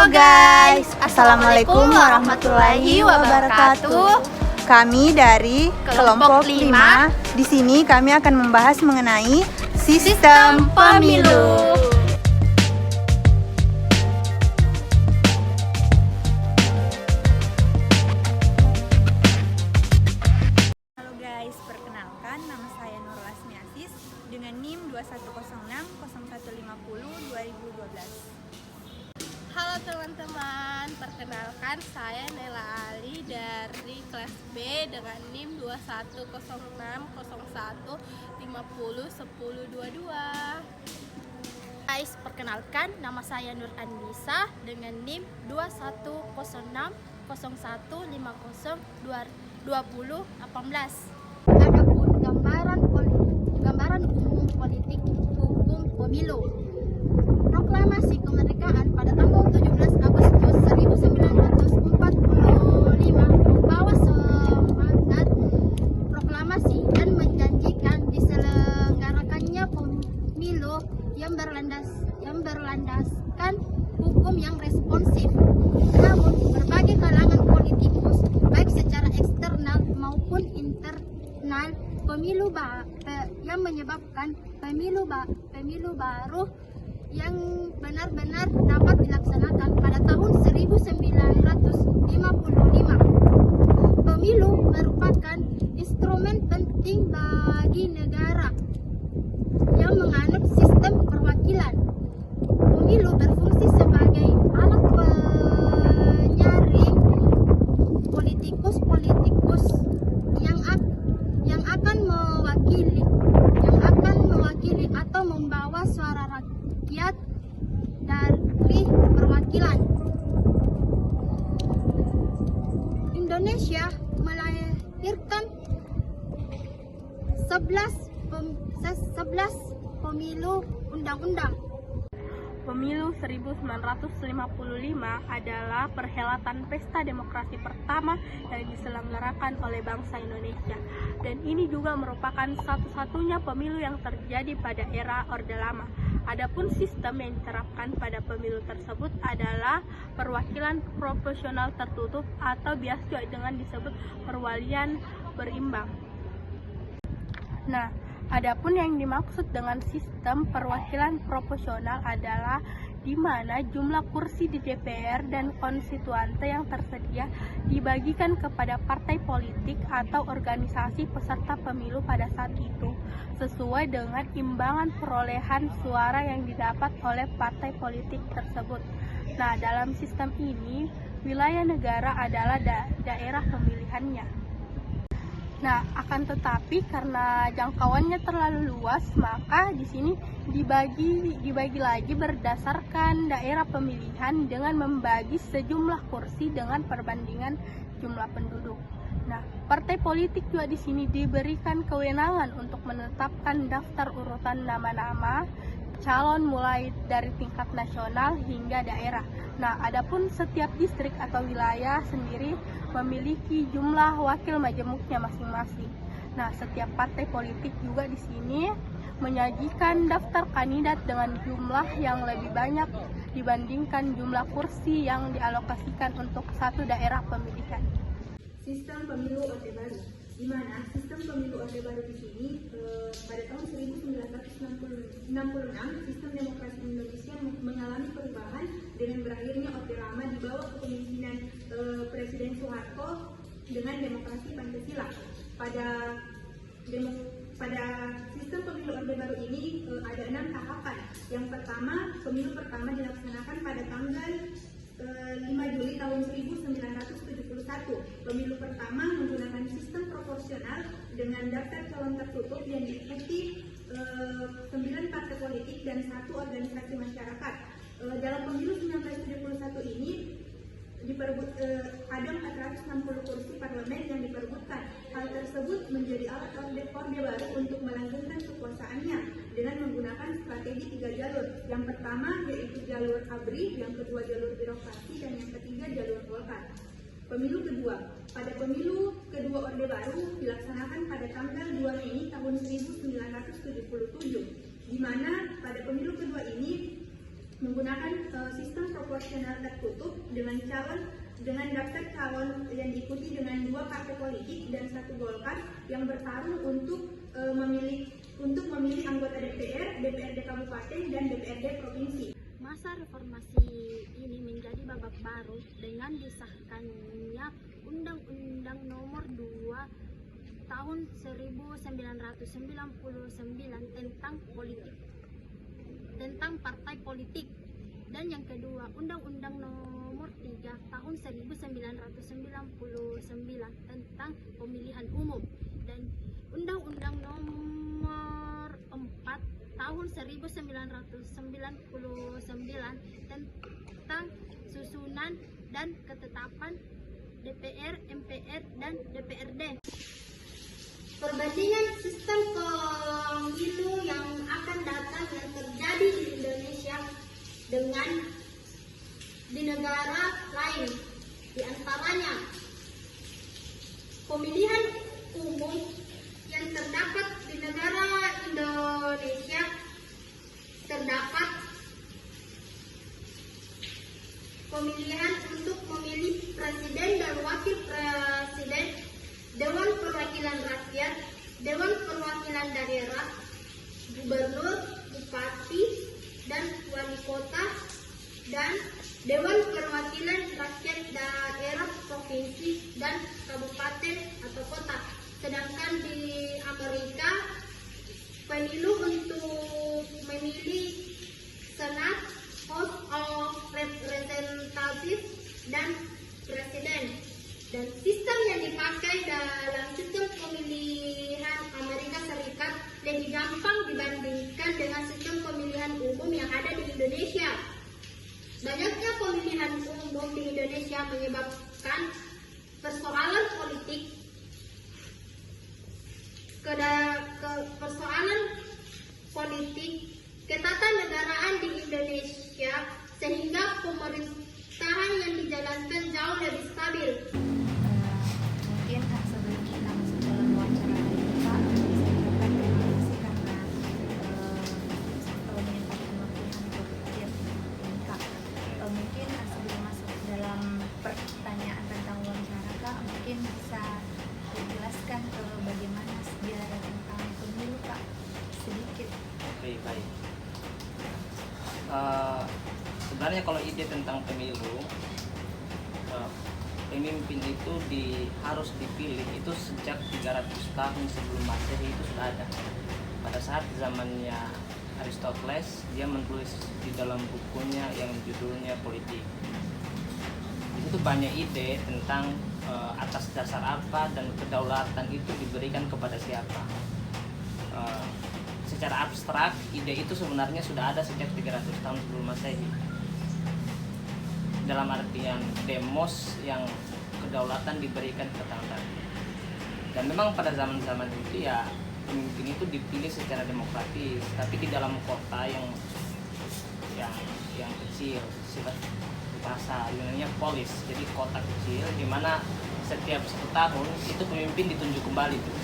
Halo guys, Assalamualaikum warahmatullahi wabarakatuh. Kami dari kelompok 5. Di sini kami akan membahas mengenai sistem pemilu. Halo guys, perkenalkan nama saya Nurul Asmi Aziz dengan NIM 21060150 2012. Halo teman-teman, perkenalkan saya Nela Ali dari kelas B dengan NIM 210601501022. Guys, perkenalkan nama saya Nur Andisa dengan NIM 2101502018. Adapun gambaran umum politik hukum pemilu. Proklamasi kemerdekaan pada tanggal 17 Agustus 1945 membawa semangat proklamasi dan menjanjikan diselenggarakannya pemilu yang berlandaskan hukum yang responsif. Namun berbagai kalangan politikus baik secara eksternal maupun internal yang menyebabkan pemilu baru yang benar-benar dapat dilaksanakan pada tahun 1955. Pemilu merupakan instrumen penting bagi negara yang menganut sistem perwakilan. Pemilu berfungsi sebagai alat penyaring politikus yang akan mewakili atau membawa suara rakyat dari perwakilan. Indonesia melahirkan 11 pemilu undang-undang. Pemilu 1955 adalah perhelatan pesta demokrasi pertama yang diselenggarakan oleh bangsa Indonesia, dan ini juga merupakan satu-satunya pemilu yang terjadi pada era Orde Lama. Adapun sistem yang diterapkan pada pemilu tersebut adalah perwakilan proporsional tertutup atau biasa juga dengan disebut perwalian berimbang. Nah, adapun yang dimaksud dengan sistem perwakilan proporsional adalah di mana jumlah kursi di DPR dan konstituante yang tersedia dibagikan kepada partai politik atau organisasi peserta pemilu pada saat itu, sesuai dengan imbangan perolehan suara yang didapat oleh partai politik tersebut. Nah, dalam sistem ini, wilayah negara adalah daerah pemilihannya. Nah, akan tetapi karena jangkauannya terlalu luas, maka di sini dibagi lagi berdasarkan daerah pemilihan dengan membagi sejumlah kursi dengan perbandingan jumlah penduduk. Nah, partai politik juga di sini diberikan kewenangan untuk menetapkan daftar urutan nama-nama calon mulai dari tingkat nasional hingga daerah. Nah, adapun setiap distrik atau wilayah sendiri memiliki jumlah wakil majemuknya masing-masing. Nah, setiap partai politik juga di sini menyajikan daftar kandidat dengan jumlah yang lebih banyak dibandingkan jumlah kursi yang dialokasikan untuk satu daerah pemilihan. Sistem pemilu Orde Baru, di mana sistem pemilu Orde Baru di sini pada tahun 1966 sistem demokrasi Indonesia mengalami perubahan dengan berakhirnya Orde Lama di bawah kepemimpinan Presiden Soeharto dengan demokrasi Pancasila. Pada sistem pemilu Orde Baru ini ada 6 tahapan. Yang pertama, pemilu pertama dilaksanakan pada tanggal 5 Juli tahun 1971. Pemilu pertama menggunakan sistem proporsional dengan daftar calon tertutup yang diikuti 9 partai politik dan 1 organisasi masyarakat. Dalam pemilu 1971 ini ada 460 kursi parlemen yang diperebutkan. Hal tersebut menjadi alat Orde Baru untuk melanggengkan kekuasaannya dengan menggunakan strategi 3 jalur. Yang pertama yaitu jalur ABRI, yang kedua jalur birokrasi, dan yang ketiga jalur golkar. Pemilu kedua. Pada pemilu kedua Orde Baru dilaksanakan pada tanggal 2 Mei tahun 1977, di mana pada pemilu kedua ini menggunakan sistem proporsional tertutup dengan daftar calon yang diikuti dengan 2 partai politik dan 1 golkar yang bertarung untuk memilih anggota DPR, DPRD kabupaten dan DPRD provinsi. Masa reformasi ini menjadi babak baru dengan disahkannya Undang-Undang Nomor 2 Tahun 1999 tentang partai politik, dan yang kedua Undang-Undang Nomor 3 Tahun 1999 tentang pemilihan umum, dan Undang-Undang Nomor 4 Tahun 1999 tentang susunan dan ketetapan DPR, MPR, dan DPRD. Perbandingan sistem pemilu yang akan datang yang terjadi di Indonesia dengan di negara lain, di antaranya pemilihan umum yang terdapat di negara Indonesia terdapat pemilihan untuk memilih presiden dan wakil presiden, Dewan Perwakilan Rakyat, Dewan Perwakilan Daerah, Gubernur, Bupati, dan Wali Kota, dan Dewan Perwakilan Rakyat Daerah Provinsi dan Kabupaten atau Kota. Sedangkan di Amerika, pemilu untuk memilih Senat, House of Representatives, dan Presiden. Dan sistem yang dipakai dalam sistem pemilihan Amerika Serikat lebih gampang dibandingkan dengan sistem pemilihan umum yang ada di Indonesia. Banyaknya pemilihan umum di Indonesia menyebabkan persoalan politik, ketatanegaraan di Indonesia, sehingga pemerintahan yang dijalankan jauh lebih stabil. Mungkin sebelum kita masuk dalam wawancara hari ini Pak, saya ucapkan terima kasih karena telah menyempatkan waktunya untuk hadir ini Kak. Mungkin sebelum masuk dalam pertanyaan tentang wawancara Kak, mungkin bisa dijelaskan bagaimana sejarah tentang pemilu Kak sedikit. Oke, baik. Sebenarnya kalau ide tentang pemilu, pemimpin itu harus dipilih itu sejak 300 tahun sebelum Masehi itu sudah ada. Pada saat zamannya Aristoteles, dia menulis di dalam bukunya yang judulnya Politik. Di situ banyak ide tentang atas dasar apa dan kedaulatan itu diberikan kepada siapa. Secara abstrak, ide itu sebenarnya sudah ada sejak 300 tahun sebelum Masehi. Dalam artian demos yang kedaulatan diberikan ke tangan rakyat. Dan memang pada zaman-zaman itu ya pemimpin itu dipilih secara demokratis, tapi di dalam kota yang kecil, sifat bahasa Yunani polis, jadi kota kecil di mana setiap 1 tahun itu pemimpin ditunjuk kembali tuh.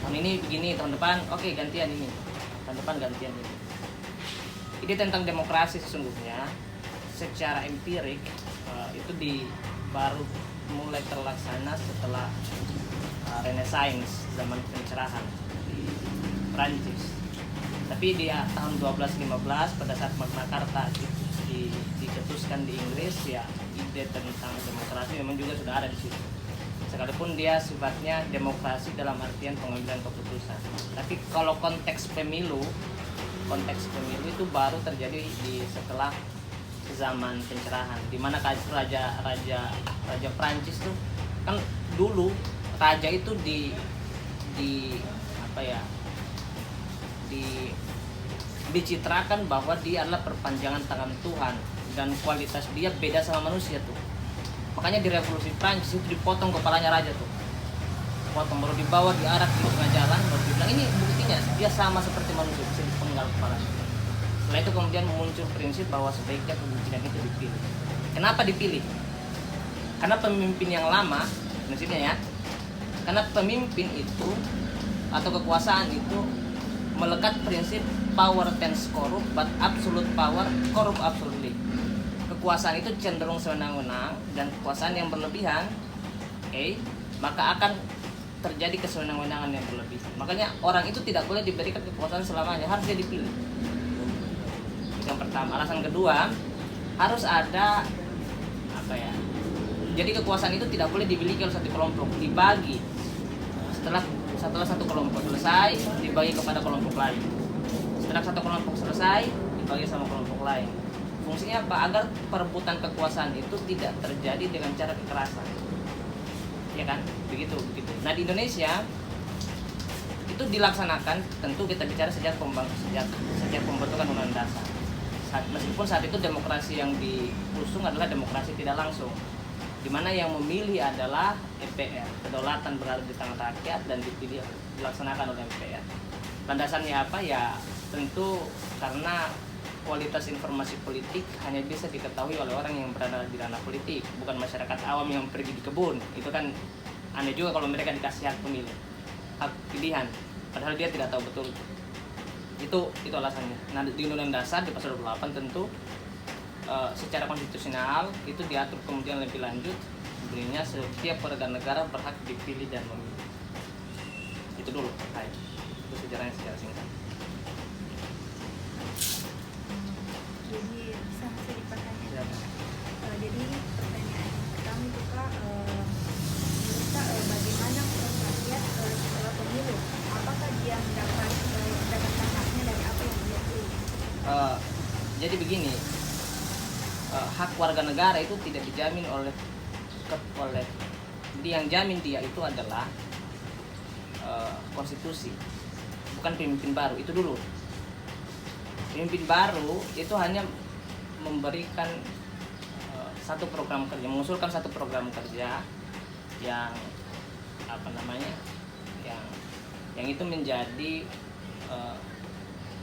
Tahun ini begini, tahun depan oke gantian ini, tahun depan gantian ini. Ide tentang demokrasi sesungguhnya secara empirik itu baru mulai terlaksana setelah Renaissance, zaman pencerahan di Prancis. Tapi di tahun 1215 pada saat Magna Carta dicetuskan di Inggris, ya ide tentang demokrasi memang juga sudah ada di situ. Sekalipun dia sifatnya demokrasi dalam artian pengambilan keputusan. Tapi kalau konteks pemilu itu baru terjadi setelah zaman pencerahan, di mana raja Prancis tuh kan dulu raja itu dicitrakan bahwa dia adalah perpanjangan tangan Tuhan dan kualitas dia beda sama manusia tuh. Makanya di revolusi Prancis itu dipotong kepalanya raja tuh, potong baru dibawa diarak di tengah jalan, baru dibilang ini buktinya dia sama seperti manusia, bisa dipenggal kepalanya. Setelah itu kemudian muncul prinsip bahwa sebaiknya kepemimpinan itu dipilih. Kenapa dipilih? Karena pemimpin yang lama, prinsipnya ya, karena pemimpin itu atau kekuasaan itu melekat prinsip power tends corrupt but absolute power corrupt absolutely. kekuasaan itu cenderung sewenang-wenang dan kekuasaan yang berlebihan, maka akan terjadi kesewenang-wenangan yang berlebihan. Makanya orang itu tidak boleh diberikan kekuasaan selamanya, harus dia dipilih. Yang pertama. Alasan kedua, harus ada jadi kekuasaan itu tidak boleh dimiliki oleh satu kelompok, dibagi. Setelah satu kelompok selesai, dibagi kepada kelompok lain. Setelah satu kelompok selesai, dibagi sama kelompok lain. Fungsinya apa? Agar perebutan kekuasaan itu tidak terjadi dengan cara kekerasan. Ya kan? Begitu. Nah, di Indonesia itu dilaksanakan, tentu kita bicara sejak pembentukan Undang-Undang Dasar. Meskipun saat itu demokrasi yang diusung adalah demokrasi tidak langsung, di mana yang memilih adalah MPR, kedaulatan berada di tangan rakyat dan dipilih dilaksanakan oleh MPR. Landasannya apa? Ya tentu karena kualitas informasi politik hanya bisa diketahui oleh orang yang berada di ranah politik, bukan masyarakat awam yang pergi di kebun. Itu kan aneh juga kalau mereka dikasih hak pemilih, hak pilihan, padahal dia tidak tahu betul. Itu alasannya. Nah, di Undang-Undang Dasar di pasal 28 tentu secara konstitusional itu diatur kemudian lebih lanjut, sebenarnya setiap warga negara berhak dipilih dan memilih. Itu dulu. Itu sejarahnya secara singkat. Jadi bisa masih dipertanyakan. Jadi pertanyaan pertama itu Kak, menurut Kak, bagaimana peran rakyat setelah pemilu? Apakah dia mendapatkan haknya dari apa yang dia pilih? Jadi begini, hak warga negara itu tidak dijamin oleh yang jamin dia itu adalah konstitusi, bukan pemimpin baru. Itu dulu. Pemimpin baru itu hanya memberikan satu program kerja, mengusulkan satu program kerja yang yang itu menjadi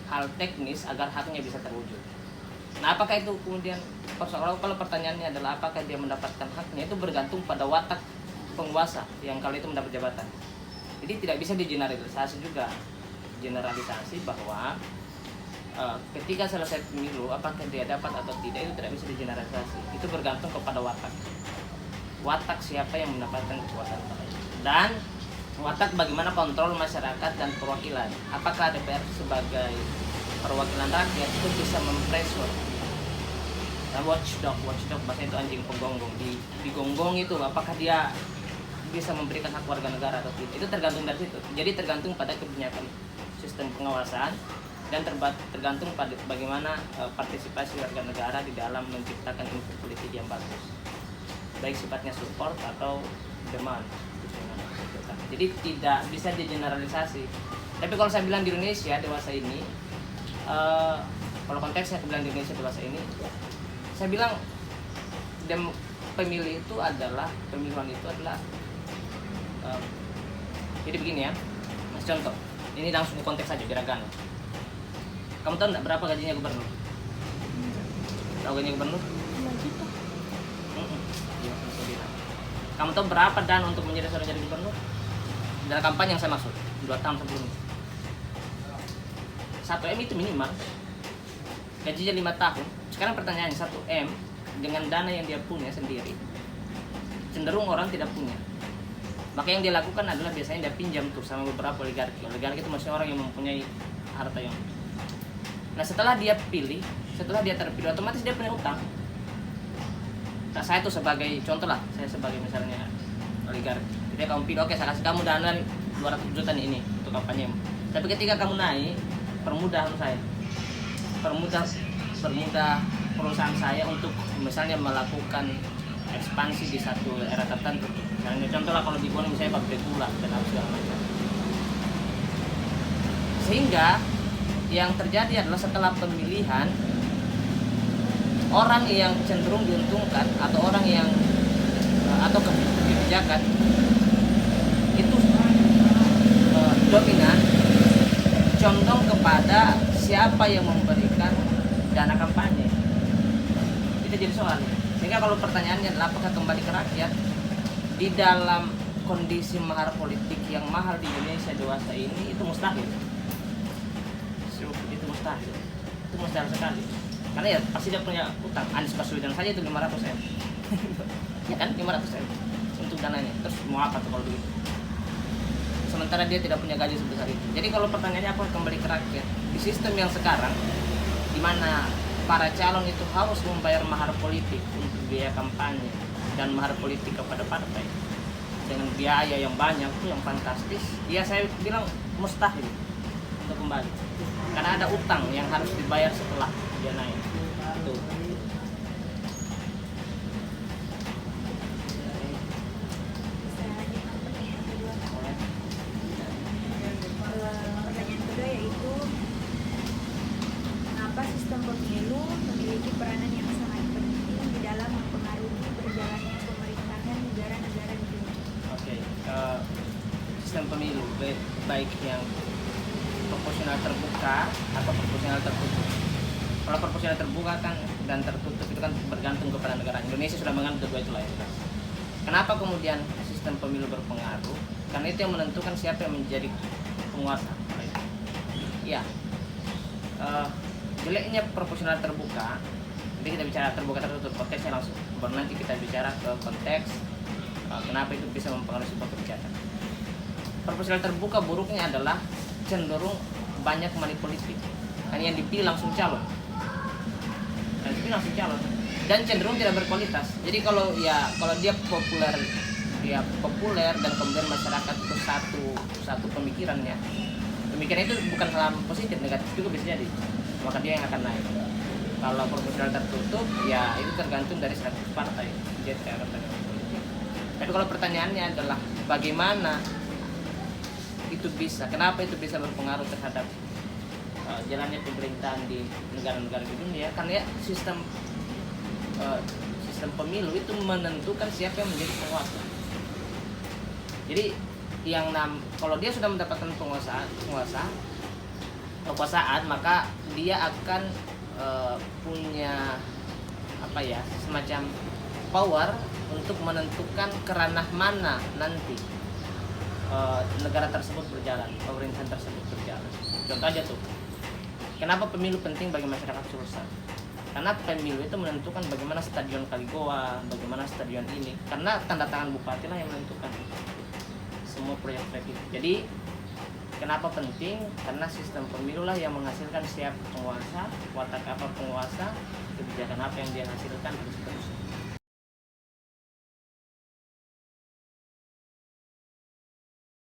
hal teknis agar haknya bisa terwujud. Nah, apakah itu kemudian kalau pertanyaannya adalah apakah dia mendapatkan haknya, itu bergantung pada watak penguasa yang kali itu mendapat jabatan. Jadi tidak bisa digeneralisasi juga, generalisasi bahwa ketika selesai pemilu apakah dia dapat atau tidak, itu tidak bisa digeneralisasi. Itu bergantung kepada watak siapa yang mendapatkan kekuasaan dan watak bagaimana kontrol masyarakat dan perwakilan. Apakah DPR sebagai perwakilan rakyat itu bisa mempressure watchdog bahasa itu anjing penggonggong di gonggong itu, apakah dia bisa memberikan hak warga negara atau tidak. Itu tergantung dari situ. Jadi tergantung pada kebijakan sistem pengawasan dan tergantung pada bagaimana partisipasi warga negara di dalam menciptakan info politik yang bagus, baik sifatnya support atau demand. Jadi tidak bisa digeneralisasi. Tapi kalau saya bilang di Indonesia dewasa ini, kalau konteksnya bilang di Indonesia dewasa ini, saya bilang pemilihan itu adalah jadi begini ya, Mas, contoh ini langsung konteks aja biar agak. Kamu tahu nggak berapa gajinya gubernur? Tahu gajinya gubernur? 5 juta. Iya, kamu tahu berapa dana untuk menjadi seorang jadi gubernur? Dalam kampanye yang saya maksud 2 tahun sebelumnya 1 M itu minimal, gajinya 5 tahun. Sekarang pertanyaannya 1 M dengan dana yang dia punya sendiri, cenderung orang tidak punya. Maka yang dia lakukan adalah biasanya dia pinjam tuh sama beberapa oligarki. Oligarki itu maksudnya orang yang mempunyai harta yang. Nah, setelah dia terpilih, otomatis dia punya utang. Nah, saya tuh sebagai contoh lah, saya sebagai misalnya oligarki. Jadi kamu pilih, oke, saya kasih kamu dana 200 juta nih ini untuk kampanye. Tapi ketika kamu naik, permudah perusahaan saya untuk misalnya melakukan ekspansi di satu era tertentu. Misalnya contoh lah kalau di Bonn misalnya pabrik gula dan segala macam. Sehingga yang terjadi adalah setelah pemilihan, orang yang cenderung diuntungkan atau orang yang atau kebijakan itu dominan condong kepada siapa yang memberikan dana kampanye. Itu jadi soalnya. Sehingga kalau pertanyaannya adalah apakah kembali ke rakyat di dalam kondisi mahar politik yang mahal di Indonesia dewasa ini, itu mustahil. Itu mustahil sekali. Karena ya pasti dia punya utang. Anies Baswedan saja itu 500 M. Ya kan 500 M untuk dananya. Terus mau apa tuh kalau begitu? Sementara dia tidak punya gaji sebesar itu. Jadi kalau pertanyaannya apa, kembali ke rakyat. Di sistem yang sekarang, di mana para calon itu harus membayar mahar politik untuk biaya kampanye dan mahar politik kepada partai dengan biaya yang banyak tuh yang fantastis, ya saya bilang mustahil untuk kembali karena ada utang yang harus dibayar setelah dia naik itu. Bisa lanjut ke pertanyaan kedua. Pertanyaan kedua yaitu mengapa sistem pemilu memiliki peranan yang sangat penting di dalam mempengaruhi berjalannya pemerintahan negara-negara di dunia. Oke, sistem pemilu baik yang proporsional terbuka atau proporsional tertutup. Kalau proporsional terbuka kan dan tertutup itu kan bergantung kepada negara. Indonesia sudah menganut kedua itu lah ya. Kenapa kemudian sistem pemilu berpengaruh? Karena itu yang menentukan siapa yang menjadi penguasa. Ya, jeleknya proporsional terbuka. Jadi kita bicara terbuka tertutup, konteksnya langsung. Baru nanti kita bicara ke konteks kenapa itu bisa mempengaruhi sebuah kebijakan. Proporsional terbuka buruknya adalah cenderung banyak money politik. Kan yang dipilih langsung calon. Dan cenderung tidak berkualitas. Jadi kalau dia populer dan kemudian masyarakat itu satu pemikirannya. Pemikiran itu bukan hal positif, negatif juga bisa jadi. Maka dia yang akan naik. Kalau proporsional tertutup, ya itu tergantung dari 100 partai. Jadi tidak akan naik. Tapi kalau pertanyaannya adalah bagaimana itu bisa, kenapa itu bisa berpengaruh terhadap jalannya pemerintahan di negara-negara di dunia? Karena ya sistem pemilu itu menentukan siapa yang menjadi penguasa. Jadi kalau dia sudah mendapatkan kekuasaan, maka dia akan punya semacam power untuk menentukan keranah mana nanti negara tersebut berjalan, pemerintahan tersebut berjalan. Contoh aja tuh, kenapa pemilu penting bagi masyarakat Sulsel? Karena pemilu itu menentukan bagaimana stadion Kaligoa, bagaimana stadion ini. Karena tanda tangan bupati lah yang menentukan semua proyek-proyek itu. Jadi kenapa penting? Karena sistem pemilu lah yang menghasilkan siapa penguasa, watak apa penguasa, kebijakan apa yang dia hasilkan, dan seterusnya.